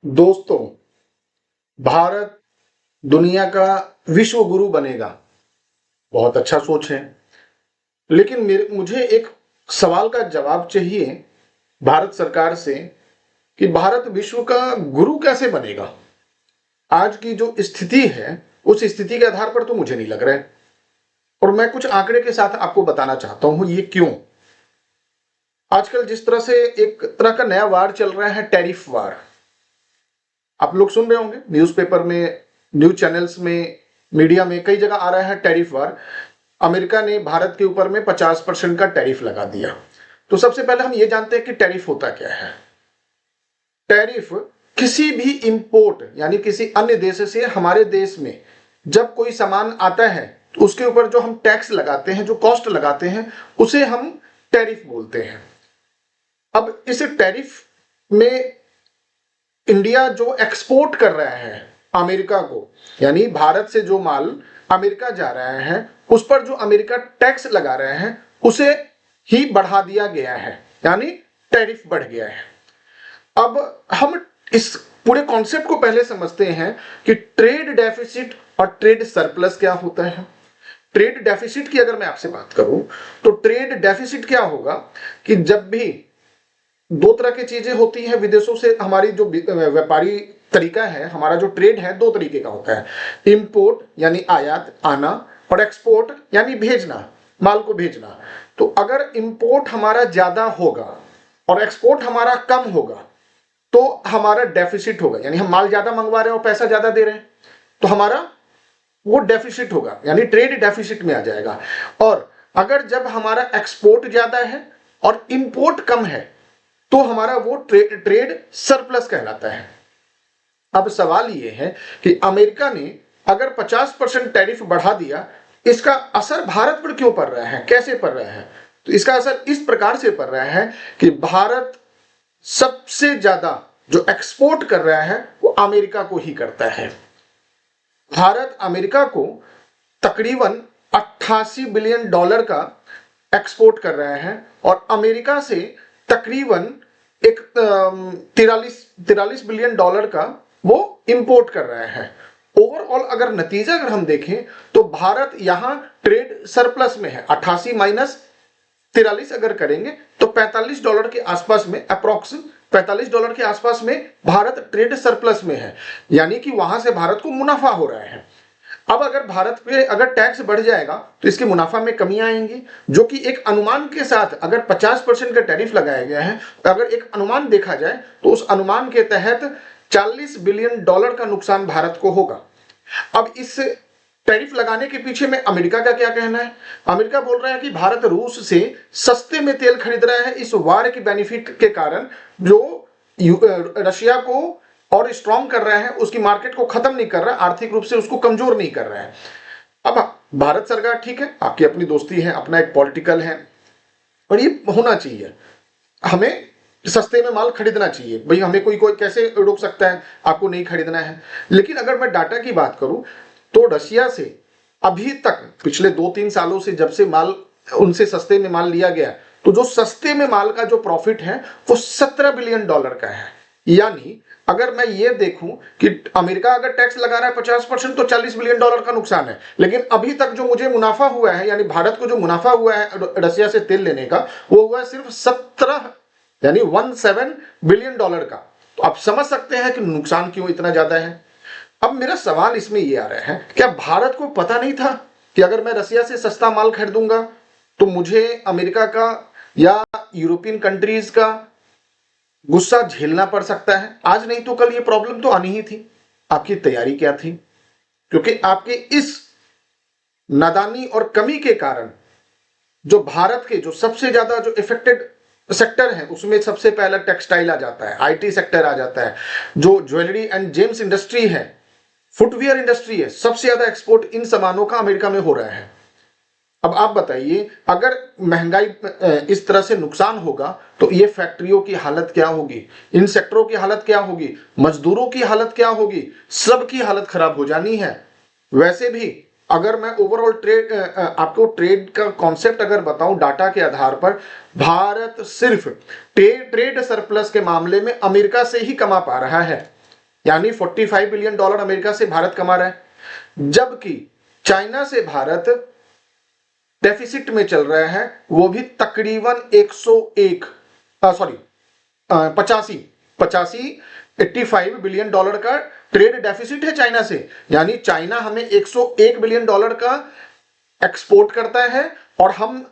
दोस्तों, भारत दुनिया का विश्व गुरु बनेगा। बहुत अच्छा सोच है, लेकिन मुझे एक सवाल का जवाब चाहिए भारत सरकार से कि भारत विश्व का गुरु कैसे बनेगा। आज की जो स्थिति है उस स्थिति के आधार पर तो मुझे नहीं लग रहा है, और मैं कुछ आंकड़े के साथ आपको बताना चाहता हूं ये क्यों। आजकल जिस तरह से एक तरह का नया वार चल रहा है, टैरिफ वार, आप लोग सुन रहे होंगे न्यूज़पेपर में, न्यूज चैनल्स में, मीडिया में कई जगह आ रहा है टैरिफ वार। अमेरिका ने भारत के ऊपर में 50% का टैरिफ लगा दिया। तो सबसे पहले हम ये जानते हैं कि टैरिफ होता क्या है। टैरिफ किसी भी इंपोर्ट यानी किसी अन्य देश से हमारे देश में जब कोई सामान आता है तो उसके ऊपर जो हम टैक्स लगाते हैं, जो कॉस्ट लगाते हैं, उसे हम टैरिफ बोलते हैं। अब इस टैरिफ में इंडिया जो एक्सपोर्ट कर रहा है अमेरिका को, यानी भारत से जो माल अमेरिका जा रहा है उस पर जो अमेरिका टैक्स लगा रहे हैं उसे ही बढ़ा दिया गया है, यानी टैरिफ बढ़ गया है। अब हम इस पूरे कॉन्सेप्ट को पहले समझते हैं कि ट्रेड डेफिसिट और ट्रेड सरप्लस क्या होता है। ट्रेड डेफिसिट की अगर मैं आपसे बात करूं तो ट्रेड डेफिसिट क्या होगा कि जब भी दो तरह की चीजें होती हैं विदेशों से, हमारी जो व्यापारी तरीका है, हमारा जो ट्रेड है दो तरीके का होता है। इंपोर्ट यानी आयात आना, और एक्सपोर्ट यानी भेजना, माल को भेजना। तो अगर इंपोर्ट हमारा ज्यादा होगा और एक्सपोर्ट हमारा कम होगा तो हमारा डेफिसिट होगा, यानी हम माल ज्यादा मंगवा रहे हैं और पैसा ज्यादा दे रहे हैं तो हमारा वो डेफिसिट होगा, यानी ट्रेड डेफिसिट में आ जाएगा। और अगर जब हमारा एक्सपोर्ट ज्यादा है और इंपोर्ट कम है तो हमारा वो ट्रेड सरप्लस कहलाता है। अब सवाल ये है कि अमेरिका ने अगर 50% टैरिफ बढ़ा दिया, इसका असर भारत पर क्यों पड़ रहा है, कैसे पड़ रहा है? तो इसका असर इस प्रकार से पड़ रहा है कि भारत सबसे ज्यादा जो एक्सपोर्ट कर रहा है वो अमेरिका को ही करता है। भारत अमेरिका को तकरीबन 88 बिलियन डॉलर का एक्सपोर्ट कर रहा है और अमेरिका से तकरीबन एक 43 बिलियन डॉलर का वो इंपोर्ट कर रहा है। ओवरऑल अगर नतीजा अगर हम देखें तो भारत यहां ट्रेड सरप्लस में है। 88 माइनस 43 अगर करेंगे तो $45 के आसपास में, अप्रोक्स $45 के आसपास में भारत ट्रेड सरप्लस में है, यानी कि वहां से भारत को मुनाफा हो रहा है। अब अगर भारत पे अगर टैक्स बढ़ जाएगा तो इसके मुनाफा में कमी आएंगी, जो कि एक अनुमान के साथ अगर 50% का टैरिफ लगाया गया है, तो अगर एक अनुमान देखा जाए तो उस अनुमान के तहत $40 बिलियन का नुकसान भारत को होगा। अब इस टैरिफ लगाने के पीछे में अमेरिका का क्या कहना है? अमेरिका बोल रहा है कि भारत रूस से सस्ते में तेल खरीद रहा है इस वार के बेनिफिट के कारण, जो रशिया को और स्ट्रॉन्ग कर रहा है, उसकी मार्केट को खत्म नहीं कर रहा, आर्थिक रूप से उसको कमजोर नहीं कर रहा है। अब भारत सरकार, ठीक है, आपकी अपनी दोस्ती है, अपना एक पॉलिटिकल है, और ये होना चाहिए, हमें सस्ते में माल खरीदना चाहिए भाई, हमें कोई कैसे रोक सकता है, आपको नहीं खरीदना है। लेकिन अगर मैं डाटा की बात करूं तो रशिया से अभी तक पिछले 2-3 सालों से जब से माल उनसे सस्ते में माल लिया गया, तो जो सस्ते में माल का जो प्रॉफिट है वो $17 बिलियन का है। यानी अगर मैं ये देखूं कि अमेरिका अगर टैक्स लगा रहा है 50% तो $40 बिलियन का नुकसान है, लेकिन अभी तक जो मुझे मुनाफा हुआ है, यानी भारत को जो मुनाफा हुआ है रशिया से तेल लेने का, वो हुआ है सिर्फ 17 यानी 17 बिलियन का। तो आप समझ सकते हैं कि नुकसान क्यों इतना ज्यादा है। अब मेरा सवाल इसमें ये आ रहा है, क्या भारत को पता नहीं था कि अगर मैं रशिया से सस्ता माल खरीदूंगा तो मुझे अमेरिका का या यूरोपियन कंट्रीज का गुस्सा झेलना पड़ सकता है? आज नहीं तो कल ये प्रॉब्लम तो आनी ही थी। आपकी तैयारी क्या थी? क्योंकि आपके इस नादानी और कमी के कारण जो भारत के जो सबसे ज्यादा जो इफेक्टेड सेक्टर है उसमें सबसे पहला टेक्सटाइल आ जाता है, आईटी सेक्टर आ जाता है, जो ज्वेलरी एंड जेम्स इंडस्ट्री है, फुटवियर इंडस्ट्री है, सबसे ज्यादा एक्सपोर्ट इन सामानों का अमेरिका में हो रहा है। अब आप बताइए, अगर महंगाई इस तरह से नुकसान होगा तो ये फैक्ट्रियों की हालत क्या होगी, इन सेक्टरों की हालत क्या होगी, मजदूरों की हालत क्या होगी, सबकी हालत खराब हो जानी है। वैसे भी अगर मैं ओवरऑल ट्रेड आपको ट्रेड का कॉन्सेप्ट अगर बताऊं डाटा के आधार पर, भारत सिर्फ ट्रेड सरप्लस के मामले में अमेरिका से ही कमा पा रहा है। यानी $45 बिलियन अमेरिका से भारत कमा रहा है, जबकि चाइना से भारत डेफिसिट में चल रहा है, वो भी तकरीबन 85 बिलियन डॉलर का ट्रेड डेफिसिट है चाइना से। यानी चाइना हमें $101 बिलियन का एक्सपोर्ट करता है और हम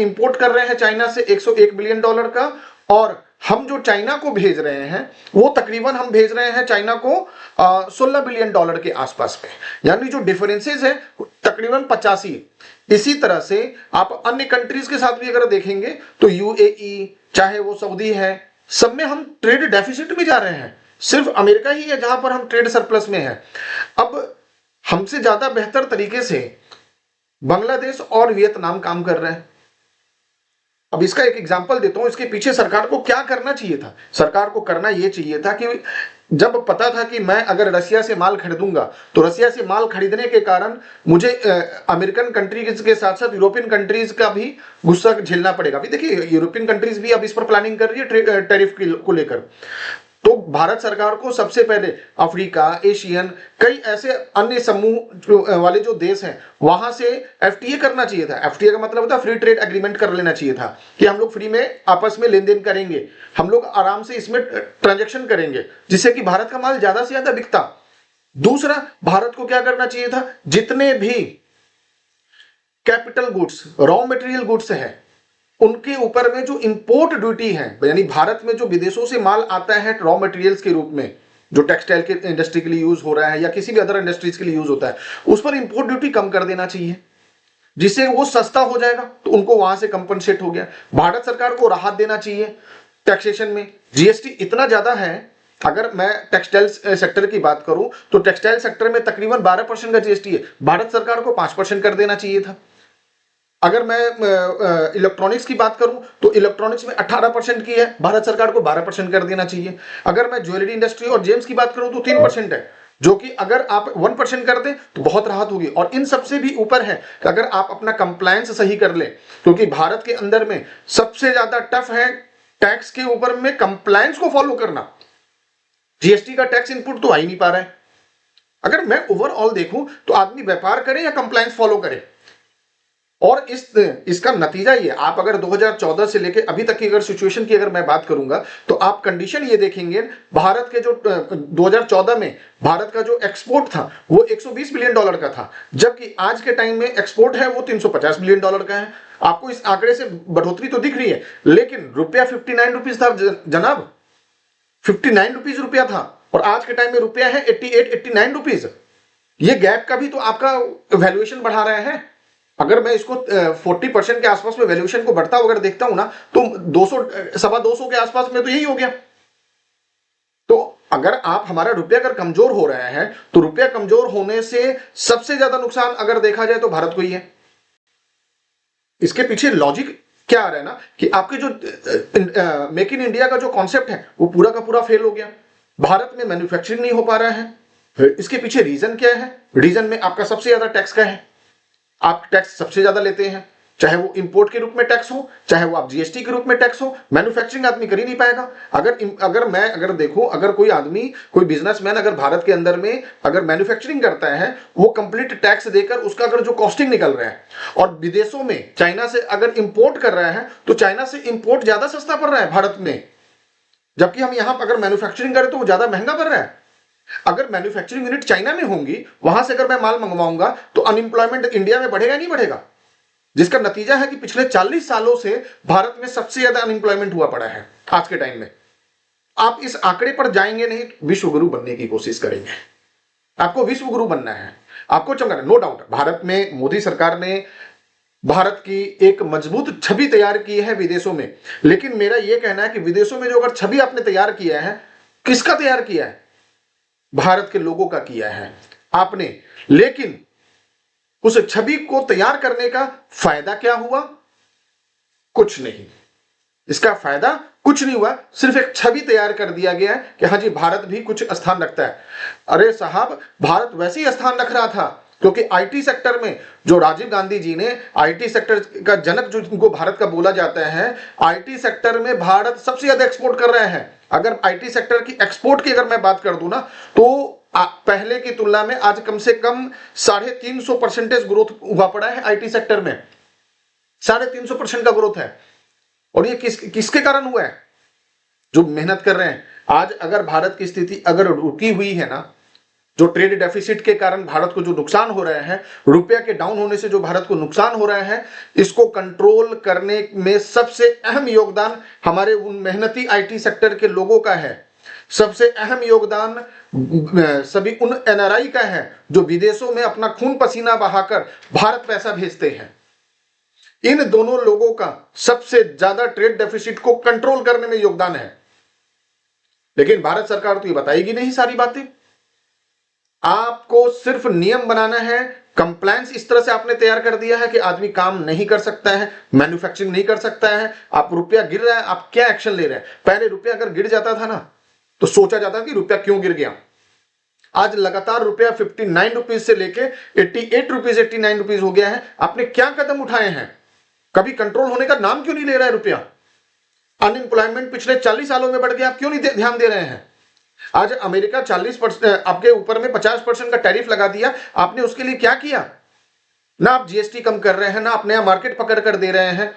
इंपोर्ट कर रहे हैं चाइना से $101 बिलियन का, और हम जो चाइना को भेज रहे हैं वो तकरीबन हम भेज रहे हैं चाइना को $16 बिलियन के आसपास में। यानी जो डिफरेंसेस है तकरीबन 85। इसी तरह से आप अन्य कंट्रीज के साथ भी अगर देखेंगे तो यूएई, चाहे वो सऊदी है, सब में हम ट्रेड डेफिसिट में जा रहे हैं। सिर्फ अमेरिका ही है जहां पर हम ट्रेड सरप्लस में है। अब हमसे ज्यादा बेहतर तरीके से बांग्लादेश और वियतनाम काम कर रहे हैं। अब इसका एक एग्जांपल देता हूं, इसके पीछे सरकार को क्या करना चाहिए था। सरकार को करना यह चाहिए था कि जब पता था कि मैं अगर रसिया से माल खरीदूंगा तो रसिया से माल खरीदने के कारण मुझे अमेरिकन कंट्रीज के साथ साथ यूरोपियन कंट्रीज का भी गुस्सा झेलना पड़ेगा। अभी देखिए यूरोपियन कंट्रीज भी अब इस पर प्लानिंग कर रही है टैरिफ को लेकर। तो भारत सरकार को सबसे पहले अफ्रीका, एशियन, कई ऐसे अन्य समूह वाले जो देश हैं वहां से एफटीए करना चाहिए था। एफटीए का मतलब होता है फ्री ट्रेड एग्रीमेंट कर लेना चाहिए था कि हम लोग फ्री में आपस में लेन देन करेंगे, हम लोग आराम से इसमें ट्रांजैक्शन करेंगे, जिससे कि भारत का माल ज्यादा से ज्यादा बिकता। दूसरा, भारत को क्या करना चाहिए था, जितने भी capital goods, raw material goods है, उनके ऊपर में जो इंपोर्ट ड्यूटी है, यानी भारत में जो विदेशों से माल आता है रॉ मटेरियल्स के रूप में, जो टेक्सटाइल के इंडस्ट्री के लिए यूज हो रहा है या किसी भी अदर इंडस्ट्रीज के लिए यूज होता है, उस पर इंपोर्ट ड्यूटी कम कर देना चाहिए, जिससे वो सस्ता हो जाएगा। तो उनको वहां से कंपनसेट हो गया। भारत सरकार को राहत देना चाहिए टैक्सेशन में। जीएसटी इतना ज्यादा है, अगर मैं टेक्सटाइल सेक्टर की बात करूं तो टेक्सटाइल सेक्टर में तकरीबन 12% का जीएसटी है, भारत सरकार को 5% कर देना चाहिए था। अगर मैं इलेक्ट्रॉनिक्स की बात करूं तो इलेक्ट्रॉनिक्स में 18% की है, भारत सरकार को 12% कर देना चाहिए। अगर मैं ज्वेलरी इंडस्ट्री और जेम्स की बात करूं तो 3% है, जो कि अगर आप 1% कर दें तो बहुत राहत होगी। और इन सबसे भी ऊपर है कि अगर आप अपना कंप्लायंस सही कर लें, क्योंकि भारत के अंदर में सबसे ज्यादा टफ है टैक्स के ऊपर में कंप्लायंस को फॉलो करना। जीएसटी का टैक्स इनपुट तो आ ही नहीं पा रहा है। अगर मैं ओवरऑल देखूं तो आदमी व्यापार करे या कंप्लायंस फॉलो करे, और इसका नतीजा ये, आप अगर 2014 से लेके अभी तक की अगर सिचुएशन की अगर मैं बात करूंगा तो आप कंडीशन ये देखेंगे, भारत के जो 2014 में भारत का जो एक्सपोर्ट था वो $120 बिलियन का था, जबकि आज के टाइम में एक्सपोर्ट है वो $350 बिलियन का है। आपको इस आंकड़े से बढ़ोतरी तो दिख रही है, लेकिन रुपया 59 रुपीज था जनाब, 59 रुपीज रुपया था, और आज के टाइम में रुपया है 89 रुपीज। ये गैप का भी तो आपका वैल्यूएशन बढ़ा रहा है। अगर मैं इसको 40% के आसपास में वैल्यूएशन को बढ़ता अगर देखता हूं ना तो 200 के आसपास में तो यही हो गया। तो अगर आप हमारा रुपया अगर कमजोर हो रहा है तो रुपया कमजोर होने से सबसे ज्यादा नुकसान अगर देखा जाए तो भारत को ही है। इसके पीछे लॉजिक क्या आ रहा है ना कि आपके जो मेक इन इंडिया का जो कॉन्सेप्ट है वो पूरा का पूरा फेल हो गया। भारत में मैन्युफैक्चरिंग नहीं हो पा रहा है। इसके पीछे रीजन क्या है? रीजन में आपका सबसे ज्यादा टैक्स का है। आप टैक्स सबसे ज्यादा लेते हैं, चाहे वो इंपोर्ट के रूप में टैक्स हो, चाहे वो आप जीएसटी के रूप में टैक्स हो। मैन्युफैक्चरिंग आदमी कर ही नहीं पाएगा। अगर देखो, अगर कोई आदमी, कोई बिजनेसमैन अगर भारत के अंदर में अगर मैन्युफैक्चरिंग करता है, वो कंप्लीट टैक्स देकर उसका अगर जो कॉस्टिंग निकल रहा है, और विदेशों में चाइना से अगर इंपोर्ट कर रहा है तो चाइना से इंपोर्ट ज्यादा सस्ता पड़ रहा है भारत में, जबकि हम यहां पर अगर मैन्युफैक्चरिंग करें तो वो ज्यादा महंगा पड़ रहा है। अगर मैन्युफैक्चरिंग यूनिट चाइना में होंगी, वहां से अगर मैं माल मंगवाऊंगा तो अनएम्प्लॉयमेंट इंडिया में बढ़ेगा नहीं बढ़ेगा? जिसका नतीजा है कि पिछले 40 सालों से भारत में सबसे ज्यादा अनएम्प्लॉयमेंट हुआ पड़ा है आज के टाइम में। आप इस आंकड़े पर जाएंगे नहीं, विश्व गुरु बनने की कोशिश करेंगे। आपको विश्व गुरु बनना है, आपको चमकना। नो डाउट भारत में मोदी सरकार ने भारत की एक मजबूत छवि तैयार की है विदेशों में, लेकिन मेरा यह कहना है कि विदेशों में जो अगर छवि आपने तैयार किया है, किसका तैयार किया है? भारत के लोगों का किया है आपने। लेकिन उस छवि को तैयार करने का फायदा क्या हुआ? कुछ नहीं। इसका फायदा कुछ नहीं हुआ, सिर्फ एक छवि तैयार कर दिया गया है कि हां जी भारत भी कुछ स्थान रखता है। अरे साहब, भारत वैसे ही स्थान रख रहा था क्योंकि आईटी सेक्टर में जो राजीव गांधी जी ने आईटी सेक्टर का जनक जो इनको भारत का बोला जाता है, आईटी सेक्टर में भारत सबसे ज्यादा एक्सपोर्ट कर रहे हैं। अगर आईटी सेक्टर की एक्सपोर्ट की अगर मैं बात कर दूं ना, तो पहले की तुलना में आज कम से कम 350% ग्रोथ हुआ पड़ा है आईटी सेक्टर में। 350% का ग्रोथ है। और ये किसके कारण हुआ है? जो मेहनत कर रहे हैं। आज अगर भारत की स्थिति अगर रुकी हुई है ना, जो ट्रेड डेफिसिट के कारण भारत को जो नुकसान हो रहा है, रुपया के डाउन होने से जो भारत को नुकसान हो रहा है, इसको कंट्रोल करने में सबसे अहम योगदान हमारे उन मेहनती आईटी सेक्टर के लोगों का है। सबसे अहम योगदान सभी उन एनआरआई का है जो विदेशों में अपना खून पसीना बहाकर भारत पैसा भेजते हैं। इन दोनों लोगों का सबसे ज्यादा ट्रेड डेफिसिट को कंट्रोल करने में योगदान है। लेकिन भारत सरकार तो ये बताएगी नहीं सारी बातें। आपको सिर्फ नियम बनाना है, कंप्लायंस इस तरह से आपने तैयार कर दिया है कि आदमी काम नहीं कर सकता है, मैन्युफैक्चरिंग नहीं कर सकता है। आप रुपया गिर रहा है, आप क्या एक्शन ले रहे हैं? पहले रुपया अगर गिर जाता था ना, तो सोचा जाता कि रुपया क्यों गिर गया। आज लगातार रुपया 59 रुपीज से लेके 88 रुपीज 89 रुपीज हो गया है। आपने क्या कदम उठाए हैं? कभी कंट्रोल होने का नाम क्यों नहीं ले रहा है रुपया? अनएम्प्लॉयमेंट पिछले 40 सालों में बढ़ गया, आप क्यों नहीं ध्यान दे रहे हैं? आज अमेरिका 40% आपके ऊपर में 50% का टैरिफ लगा दिया, आपने उसके लिए क्या किया? ना आप जीएसटी कम कर रहे हैं, ना आप नया मार्केट पकड़ कर दे रहे हैं।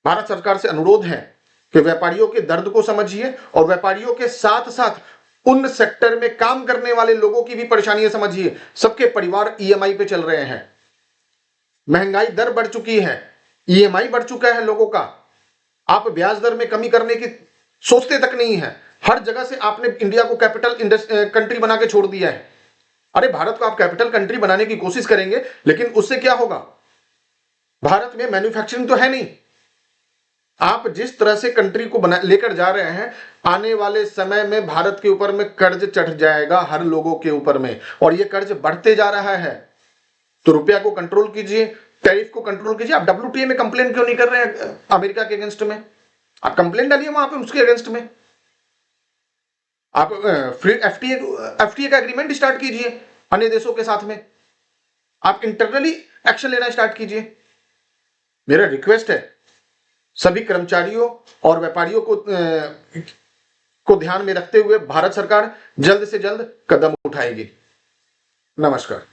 भारत सरकार से अनुरोध है कि व्यापारियों के दर्द को समझिए और व्यापारियों के साथ साथ उन सेक्टर में काम करने वाले लोगों की भी परेशानियां समझिए। सबके परिवार ईएमआई पे चल रहे हैं, महंगाई दर बढ़ चुकी है, ईएमआई बढ़ चुका है लोगों का। आप ब्याज दर में कमी करने की सोचते तक नहीं है। हर जगह से आपने इंडिया को कैपिटल कंट्री बना के छोड़ दिया है। अरे भारत को आप कैपिटल कंट्री बनाने की कोशिश करेंगे, लेकिन उससे क्या होगा? भारत में मैन्युफैक्चरिंग तो है नहीं। आप जिस तरह से कंट्री को लेकर जा रहे हैं, आने वाले समय में भारत के ऊपर में कर्ज चढ़ जाएगा हर लोगों के ऊपर में, और ये कर्ज बढ़ते जा रहा है। तो रुपया को कंट्रोल कीजिए, टैरिफ को कंट्रोल कीजिए। आप डब्ल्यूटीए में कंप्लेन क्यों नहीं कर रहे हैं अमेरिका के अगेंस्ट में? आप कंप्लेन डालिए वहां पे उसके अगेंस्ट में। आप फ्री एफटीए का एग्रीमेंट स्टार्ट कीजिए अन्य देशों के साथ में। आप इंटरनली एक्शन लेना स्टार्ट कीजिए। मेरा रिक्वेस्ट है सभी कर्मचारियों और व्यापारियों को ध्यान में रखते हुए भारत सरकार जल्द से जल्द कदम उठाएगी। नमस्कार।